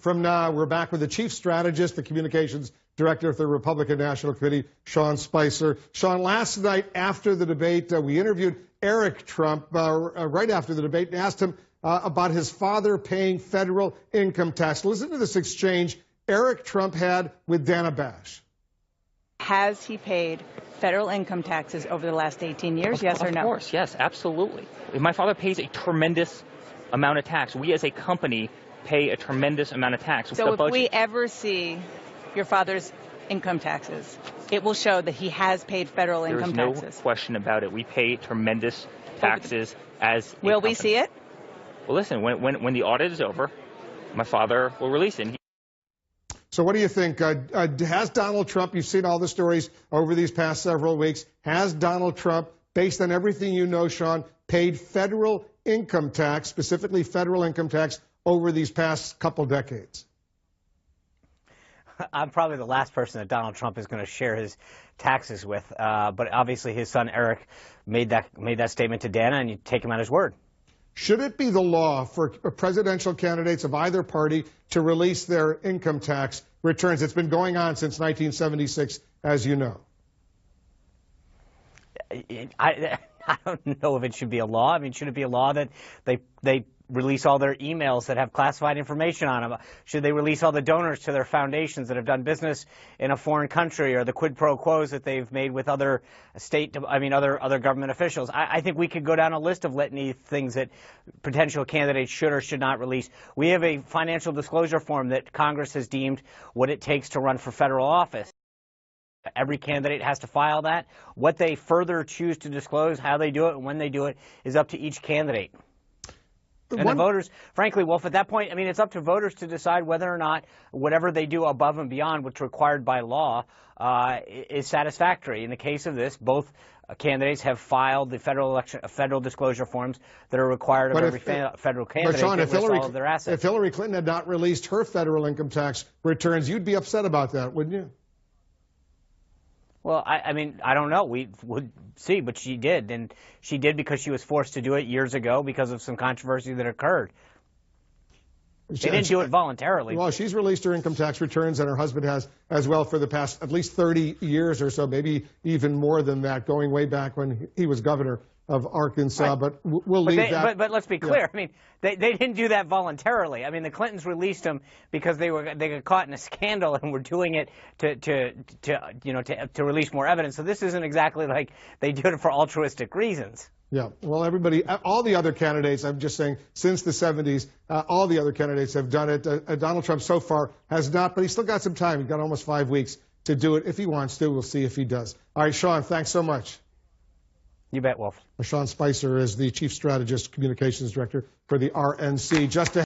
from now. We're back with the chief strategist, the communications director of the Republican National Committee, Sean Spicer. Sean, last night after the debate, we interviewed Eric Trump right after the debate and asked him about his father paying federal income tax. Listen to this exchange Eric Trump had with Dana Bash. Has he paid federal income taxes over the last 18 years, yes or no? Of course, yes, absolutely. My father pays a tremendous amount of tax. We as a company pay a tremendous amount of tax. So if we ever see your father's income taxes, it will show that he has paid federal income taxes. There's no question about it. We pay tremendous taxes as a Will company. we see it? Well, listen, when the audit is over, my father will release it. So what do you think? Has Donald Trump, you've seen all the stories over these past several weeks, has Donald Trump, based on everything you know, Sean, paid federal income tax, specifically federal income tax, over these past couple decades? I'm probably the last person that Donald Trump is going to share his taxes with, but obviously his son Eric made that statement to Dana, and you take him at his word. Should it be the law for presidential candidates of either party to release their income tax returns? It's been going on since 1976, as you know. I don't know if it should be a law. I mean, should it be a law that they release all their emails that have classified information on them? Should they release all the donors to their foundations that have done business in a foreign country, or the quid pro quos that they've made with other other government officials? I think we could go down a list of litany things that potential candidates should or should not release. We have a financial disclosure form that Congress has deemed what it takes to run for federal office. Every candidate has to file that. What they further choose to disclose, how they do it, and when they do it, is up to each candidate. And the voters, frankly, Wolf, at that point, I mean, it's up to voters to decide whether or not whatever they do above and beyond what's required by law is satisfactory. In the case of this, both candidates have filed the federal disclosure forms that are required of every federal candidate to list all of their assets. If Hillary Clinton had not released her federal income tax returns, you'd be upset about that, wouldn't you? Well, I mean, I don't know. We would see, but she did. And she did because she was forced to do it years ago because of some controversy that occurred. They didn't do it voluntarily. Well, she's released her income tax returns, and her husband has as well for the past at least 30 years or so, maybe even more than that, going way back when he was governor of Arkansas. Right. But we'll leave that. But let's be clear. Yeah. I mean, they didn't do that voluntarily. I mean, the Clintons released them because they got caught in a scandal and were doing it to release more evidence. So this isn't exactly like they did it for altruistic reasons. Yeah. Well, everybody, all the other candidates, I'm just saying, since the 70s, all the other candidates have done it. Donald Trump so far has not, but he's still got some time. He's got almost 5 weeks to do it if he wants to. We'll see if he does. All right, Sean, thanks so much. You bet, Wolf. Sean Spicer is the Chief Strategist Communications Director for the RNC. Just